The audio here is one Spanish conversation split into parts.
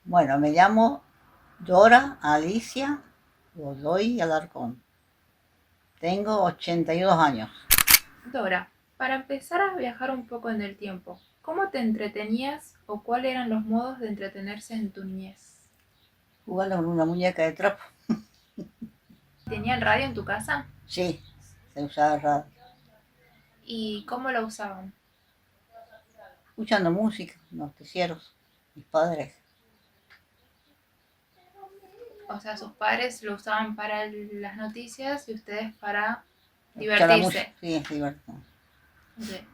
Bueno, me llamo Dora Alicia Godoy Alarcón. Tengo 82 años. Dora, para empezar a viajar un poco en el tiempo, ¿cómo te entretenías o cuáles eran los modos de entretenerse en tu niñez? Jugando con una muñeca de trapo. ¿Tenían radio en tu casa? Sí, se usaba radio. ¿Y cómo la usaban? Escuchando música, noticieros, mis padres. O sea, sus padres lo usaban para las noticias y ustedes para Escuchar la música, divertirse. sí, es divertido. Ok.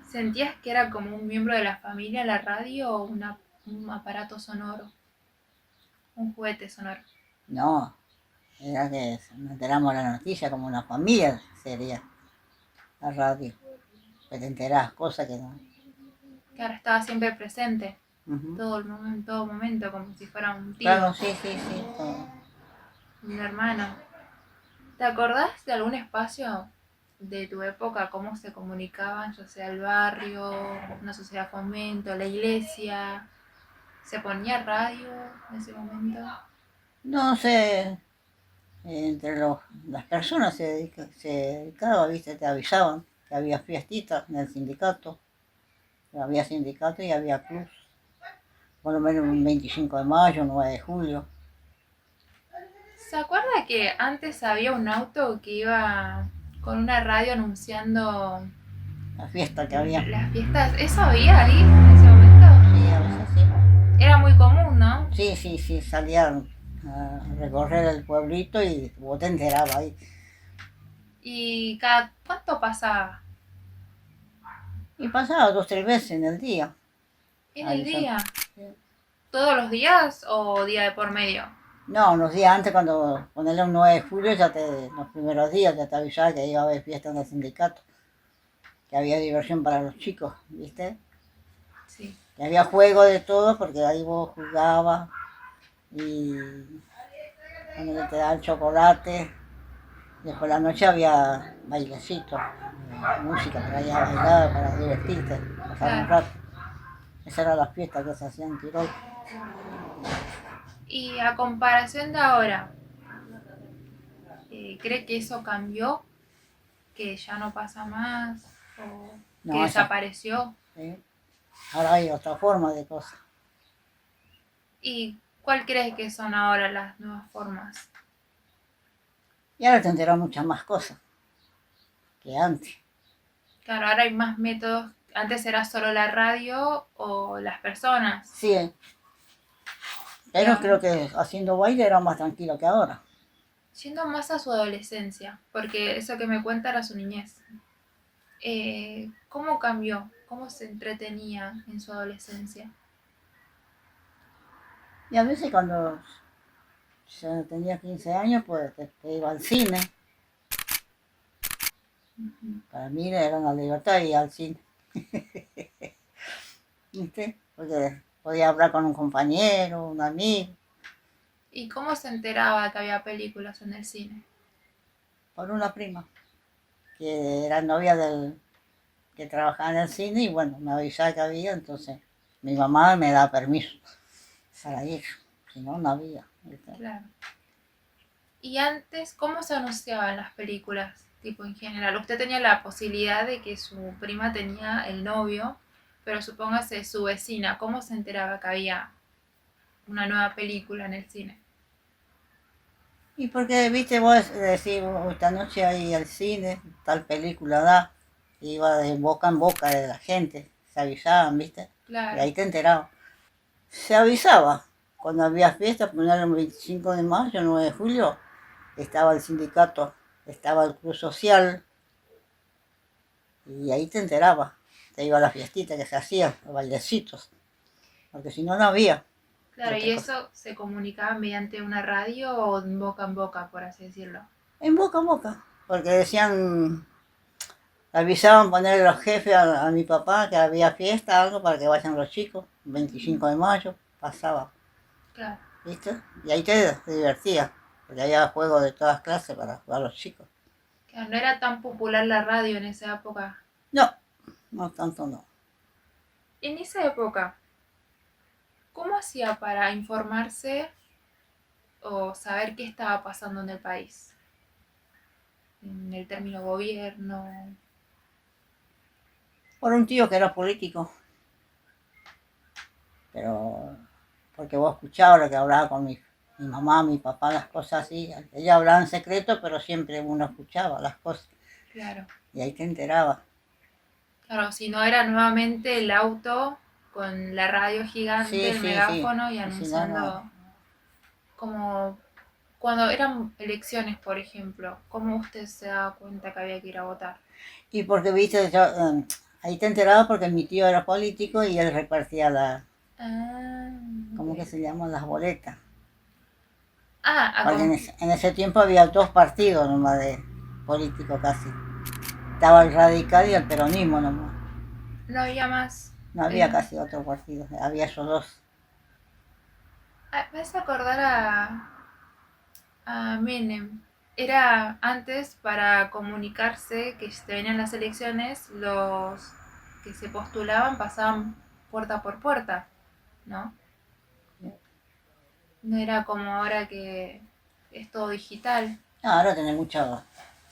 ¿Sentías que era como un miembro de la familia la radio o un aparato sonoro, un juguete sonoro? No, era que nos enteramos de la noticia como una familia sería la radio. Que te enterás, cosas que no. Que ahora estaba siempre presente, Ujú. en todo momento, como si fuera un Claro, tío, sí, sí, sí, todo. un hermano. ¿Te acordás de algún espacio de tu época, cómo se comunicaban, ya sea el barrio, una sociedad de fomento, la iglesia? ¿Se ponía radio en ese momento? No sé, entre las personas se dedicaba, ¿viste? Te avisaban que había fiestitas en el sindicato, que había sindicato y había club, por lo menos un 25 de mayo, un 9 de julio, ¿Se acuerda que antes había un auto que iba con una radio anunciando la fiesta que había. las fiestas? ¿Eso había ahí en ese momento? Sí, a veces sí. Era muy común, ¿no? Sí, sí, sí, salían a recorrer el pueblito y vos te enterabas ahí. ¿Y cada cuánto pasaba? Y pasaba 2 o 3 veces en el día, ¿En el avisando. día? ¿Todos los días o día de por medio? No, unos días antes, cuando ponerle un 9 de julio, los primeros días ya te avisaba que iba a haber fiesta en el sindicato, que había diversión para los chicos, ¿viste? Sí. Que había juego de todo porque ahí vos jugabas y cuando te daban chocolate. Después de la noche había bailecitos, música para ir a bailar, para divertirte, pasar un Claro. rato. Esa era la fiesta que se hacía en Tirol. Y a comparación de ahora, ¿cree que eso cambió? ¿Que ya no pasa más? ¿O que No, esa, desapareció? ¿sí? Ahora hay otra forma de cosas. ¿Y cuál crees que son ahora las nuevas formas? Y ahora te enteras muchas más cosas que antes. Claro, ahora hay más métodos. Antes era solo la radio o las personas. Sí, Y pero ahora, creo que haciendo baile era más tranquilo que ahora. yendo más a su adolescencia, porque eso que me cuenta era su niñez. ¿Cómo cambió? ¿Cómo se entretenía en su adolescencia? Y a veces cuando ya tenía 15 años, pues te iba al cine. Ujú. Para mí era una libertad ir al cine, ¿viste? Porque podía hablar con un compañero, un amigo, ¿Y cómo se enteraba que había películas en el cine? por una prima, que era novia del que trabajaba en el cine y bueno, me avisaba que había, entonces mi mamá me da permiso Sí, para ir, si no, no había, ¿viste? claro. ¿Y antes cómo se anunciaban las películas? Tipo en general, usted tenía la posibilidad de que su prima tenía el novio, pero supóngase su vecina, ¿cómo se enteraba que había una nueva película en el cine? Y porque, viste, vos decís, "Oh, esta noche hay al cine, tal película da", iba de boca en boca de la gente, se avisaban, viste, y Claro, ahí te enterabas. Se avisaba, cuando había fiesta, poner el 25 de mayo, 9 de julio, estaba el sindicato, estaba el club social, y ahí te enterabas, te iba a la fiestita que se hacía, los bailecitos, porque si no, no había claro, y otra cosa. eso se comunicaba mediante una radio o en boca, por así decirlo. En boca, porque decían, avisaban poner los jefes a mi papá que había fiesta, algo para que vayan los chicos, 25 de mayo, pasaba, Claro, ¿viste? Y ahí te divertías, porque había juegos de todas clases para jugar los chicos. claro, no era tan popular la radio en esa época. No, no tanto no. En esa época, ¿Cómo hacía para informarse o saber qué estaba pasando en el país? En el término gobierno. Por un tío que era político, pero porque vos escuchabas lo que hablaba con mi mamá, mi papá, las cosas así. Ella hablaba en secreto, pero siempre uno escuchaba las cosas Claro. y ahí te enteraba. Claro, si no era nuevamente el auto con la radio gigante, Sí, el sí, sí. megáfono y Y si no, no. anunciando como cuando eran elecciones, por ejemplo, ¿cómo usted se daba cuenta que había que ir a votar? Y porque, viste, ahí te enteraba porque mi tío era político y él repartía Ah, ¿cómo que ok. se llaman? Las boletas. Ah, Porque en ese tiempo había dos partidos nomás de políticos casi. Estaba el radical y el peronismo nomás. no había más. No había casi otro partido, había esos dos. Me hace acordar a Menem. Era antes para comunicarse que se venían las elecciones, los que se postulaban pasaban puerta por puerta, ¿no? No era como ahora que es todo digital. Ahora tenés muchos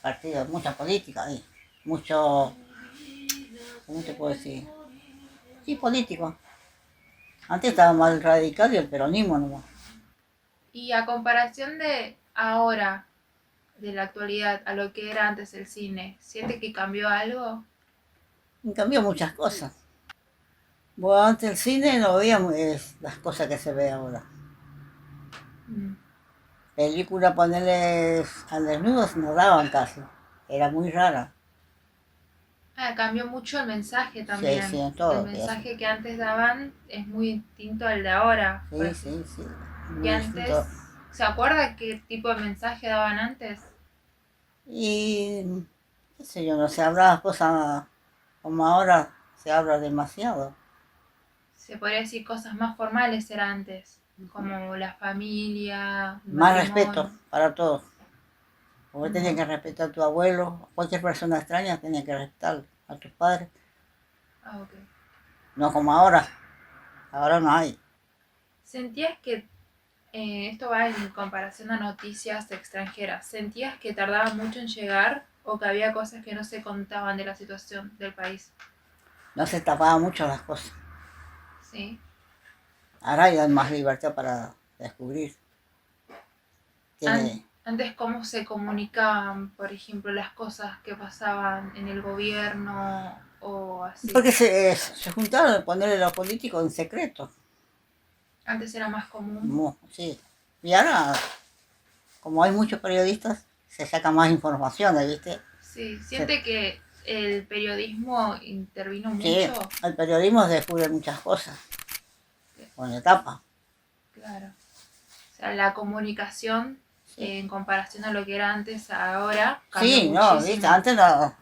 partidos, mucha política ahí. Mucho, ¿cómo te puedo decir? Sí, político. Antes estaba más el radical y el peronismo nomás. Y a comparación de ahora, de la actualidad, a lo que era antes el cine, ¿siente que cambió algo? Y cambió muchas cosas. Bueno, antes el cine no veíamos las cosas que se ve ahora. Mm. Película ponerles al desnudo no daban casi. Era muy rara. Cambió mucho el mensaje Sí, sí, también. en El todo. mensaje que antes daban es muy distinto al de ahora. Por Sí, ejemplo. sí, sí. Y Muy distinto. antes, ¿se acuerda qué tipo de mensaje daban antes? Y qué sé yo, no se hablaba cosas como ahora se habla demasiado. Se podría decir cosas más formales era antes, como la familia, el Más respeto matrimonio. para todos. Vos tenías Ujú. que respetar a tu abuelo, cualquier persona extraña tenía que respetar a tus padres. Ah, ok. No como ahora. Ahora no hay. ¿Sentías que, esto va en comparación a noticias extranjeras, sentías que tardaba mucho en llegar o que había cosas que no se contaban de la situación del país? No se tapaban mucho las cosas. ¿Sí? Ahora hay más libertad para descubrir. Tiene, Antes, ¿cómo se comunicaban, por ejemplo, las cosas que pasaban en el gobierno o así? porque se juntaron a ponerle a los políticos en secreto. Antes era más común. Sí. Y ahora, como hay muchos periodistas, se saca más información, ¿viste? Sí, Se- siente que el periodismo intervino sí, mucho. el periodismo descubre muchas cosas, con la etapa. Claro. O sea, la comunicación Sí, en comparación a lo que era antes a ahora cambió sí, no, ¿viste? muchísimo. Antes no,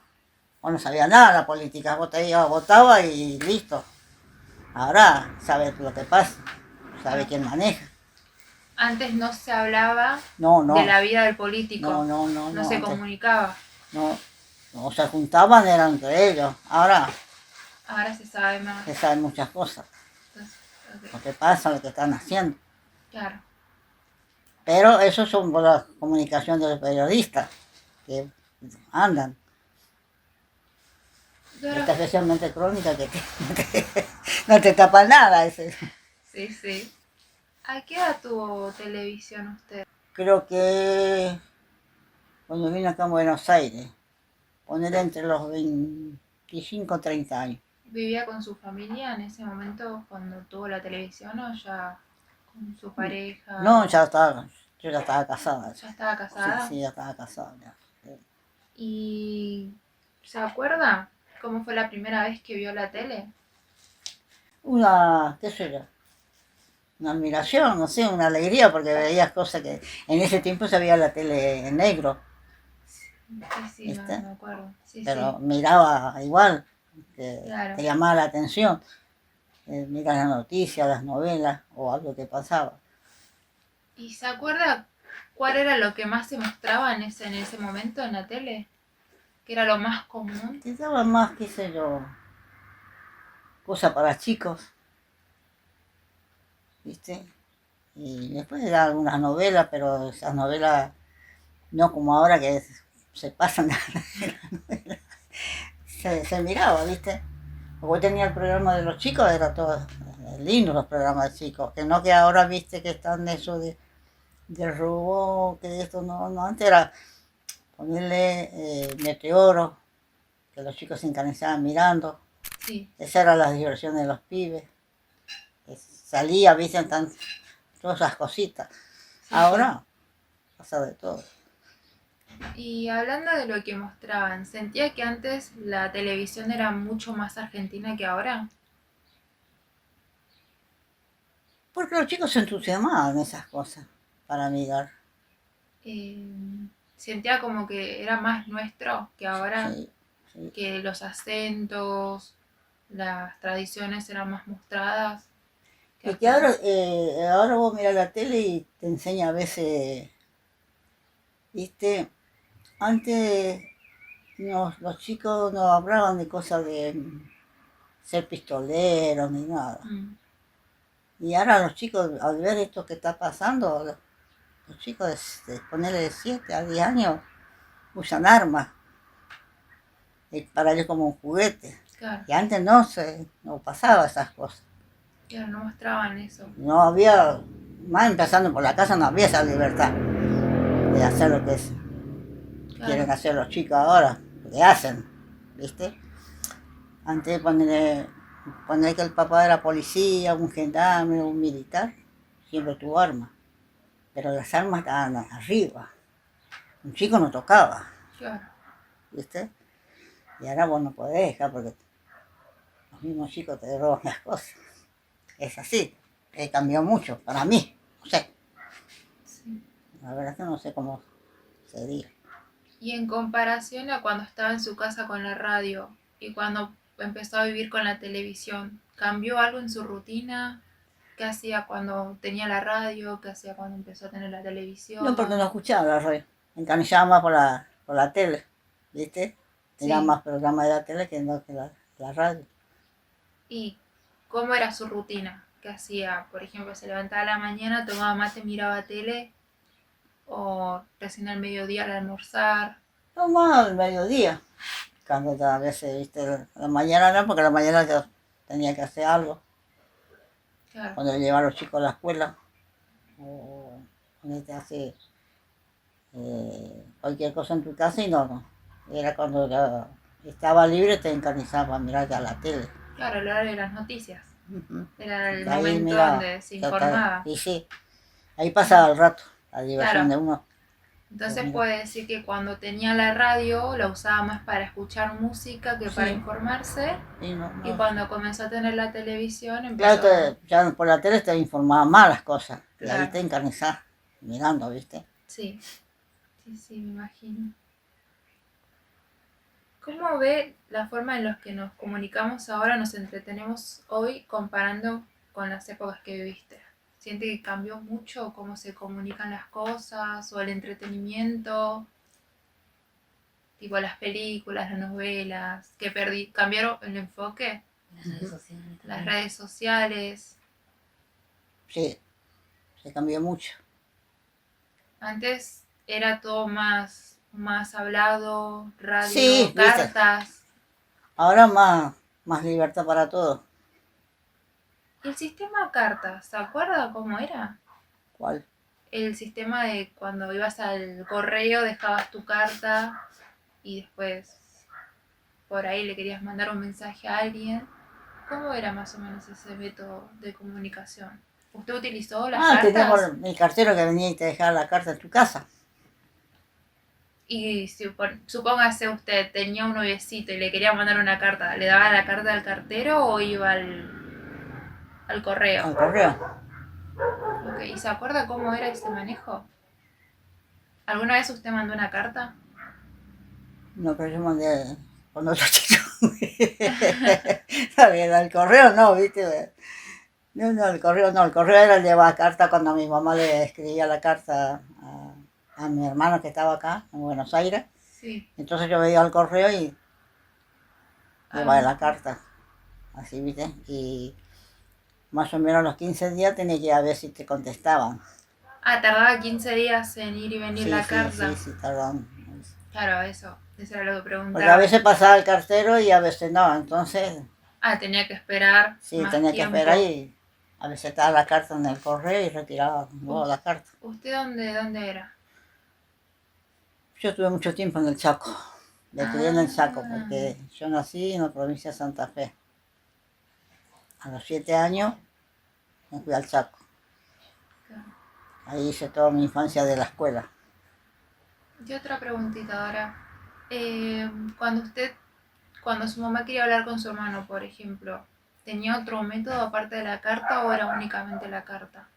vos no sabía nada de la política, vos te ibas, votaba y listo. Ahora sabes lo que pasa, sabes Claro. quién maneja. Antes no se hablaba No, de no, la vida del no, político, no, no, no no, se antes comunicaba. no, no se juntaban, eran entre ellos. Ahora Ahora se sabe más. se saben muchas cosas, Entonces, ok, lo que pasa, lo que están haciendo. claro. Pero eso son por la comunicación de los periodistas que andan. Claro. Esta especialmente crónica que no te tapa nada. Ese. Sí, sí. ¿A qué edad tuvo televisión usted? Creo que cuando vine acá a Buenos Aires, poner entre los 25 y 30 años. ¿Vivía con su familia en ese momento cuando tuvo la televisión o ya con su No, pareja? ya estaba, yo ya estaba casada. ¿Ya estaba Sí, casada? sí, ya estaba casada. Ya. ¿Y se acuerda cómo fue la primera vez que vio la tele? Una, qué sé yo, una admiración, no sé, una alegría porque veías cosas que en ese tiempo se veía la tele en negro, Sí, sí, ¿viste? me acuerdo. Sí, sí, Pero miraba igual, que claro. te llamaba la atención. Miras las noticias, las novelas o algo que pasaba. ¿Y se acuerda cuál era lo que más se mostraba en ese momento en la tele? ¿Qué era lo más común? Te daban más, qué sé yo, cosas para chicos. ¿viste? Y después eran algunas novelas, pero esas novelas no como ahora que se pasan de la novela. Se miraba, ¿viste? Porque tenía el programa de los chicos, era todo lindo los programas de chicos, que no que ahora viste que están eso de robot, que esto no, antes era ponerle meteoro, que los chicos se encanizaban mirando, Sí, esa era la diversión de los pibes, que salía, viste, todas esas cositas, sí, sí. ahora pasa de todo. Y hablando de lo que mostraban, ¿sentía que antes la televisión era mucho más argentina que ahora? Porque los chicos se entusiasmaban en esas cosas para mirar. Eh, Sentía como que era más nuestro que ahora, Sí, sí. que los acentos, las tradiciones eran más mostradas que Es que actual. ahora vos mirás la tele y te enseña a veces, viste, antes los chicos no hablaban de cosas de ser pistoleros ni nada. Mm, Y ahora los chicos, al ver esto que está pasando, los chicos ponerle de 7 a 10 años usan armas. Es para ellos como un juguete. claro, Y antes no pasaba esas cosas. claro, no mostraban eso. No había, más empezando por la casa, no había esa libertad de hacer lo que quieren Claro, hacer los chicos ahora, lo que hacen, ¿viste? Antes poner que el papá era policía, un gendarme, un militar, siempre tuvo armas. Pero las armas estaban arriba. Un chico no tocaba, claro. ¿viste? Y ahora vos no podés dejar porque los mismos chicos te roban las cosas. Es así. Cambió mucho para mí. No sé. Sí. La verdad es que no sé cómo sería. Y en comparación a cuando estaba en su casa con la radio y cuando empezó a vivir con la televisión, ¿cambió algo en su rutina? ¿Qué hacía cuando tenía la radio? ¿Qué hacía cuando empezó a tener la No, porque no televisión? escuchaba la radio. Me encanillaba más por la tele, ¿viste? Tenía Sí. más programas de la tele que no que la radio. ¿Y cómo era su rutina? ¿Qué hacía? Por ejemplo, se levantaba a la mañana, tomaba mate, miraba tele o recién al mediodía al almorzar. No más al mediodía, cuando a veces, ¿viste? La mañana no, porque la mañana yo tenía que hacer algo. Claro, Cuando llevaba a los chicos a la escuela, o cuando te hace cualquier cosa en tu casa y no. Era cuando estaba libre, te encarnizaba para mirar ya la tele. claro, el horario de las noticias. Ujú. Era el Ahí momento miraba, donde se informaba. y sí, ahí pasaba el rato, la diversión Claro, de uno. Pues entonces mira, puede decir que cuando tenía la radio la usaba más para escuchar música que para sí, informarse y no, y no. cuando comenzó a tener la televisión Claro, empezó, ya por la tele te informaba más las cosas y ahí claro, te encarnizás mirando, ¿viste? sí, sí, sí, me imagino. ¿Cómo ve la forma en la que nos comunicamos ahora, nos entretenemos hoy comparando con las épocas que viviste? ¿Siente que cambió mucho cómo se comunican las cosas o el entretenimiento? Tipo las películas, las novelas, que cambiaron el enfoque, Las redes sociales las también. redes sociales. Sí, se cambió mucho. Antes era todo más hablado, Sí, radio, ¿viste? cartas. Ahora más libertad para todos. ¿Y el sistema cartas, se acuerda cómo era? ¿Cuál? El sistema de cuando ibas al correo dejabas tu carta y después por ahí le querías mandar un mensaje a alguien. ¿Cómo era más o menos ese método de comunicación? ¿Usted utilizó las Teníamos cartas? el cartero que venía y te dejaba la carta en tu casa. Y supóngase usted tenía un noviecito y le quería mandar una carta, ¿le daba la carta al cartero o iba al correo? Al correo. Ok, ¿y se acuerda cómo era ese manejo? ¿Alguna vez usted mandó una carta? No, pero yo mandé con otro chico. Está bien, al correo no, ¿viste? No, el correo no, el correo era el llevar carta cuando mi mamá le escribía la carta a mi hermano que estaba acá, en Buenos Aires. Sí. Entonces yo veía al correo y llevaba Ah, la carta, así, ¿viste? Y más o menos a los 15 días tenía que ir a ver si te contestaban. Ah, tardaba 15 días en ir y venir Sí, la sí, carta. sí, tardaban. Claro, eso era lo que Porque a preguntaba. veces pasaba el cartero y a veces no, entonces Ah, tenía que esperar sí, más tenía que esperar tiempo. y a veces estaba la carta en el correo y retiraba luego Us- la carta. ¿Usted dónde era? Yo estuve mucho tiempo en el Chaco, me crié en el Chaco Ah, porque yo nací en la provincia de Santa Fe. A los 7 años me fui al Chaco. claro. Ahí hice toda mi infancia de la escuela. Y otra preguntita ahora. Cuando cuando su mamá quería hablar con su hermano, por ejemplo, ¿tenía otro método aparte de la carta o era únicamente la carta?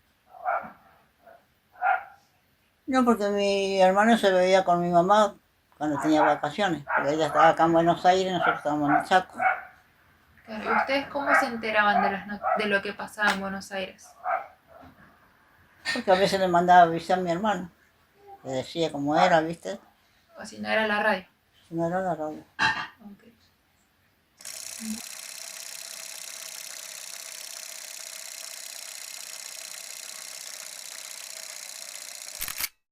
No, porque mi hermano se veía con mi mamá cuando tenía vacaciones, porque ella estaba acá en Buenos Aires y nosotros estábamos en el Chaco. Claro. ¿Y ustedes cómo se enteraban de lo que pasaba en Buenos Aires? Porque a veces le mandaba avisar a mi hermano, le decía cómo era, ¿viste? O si no era la radio. Si no era la radio. Ok.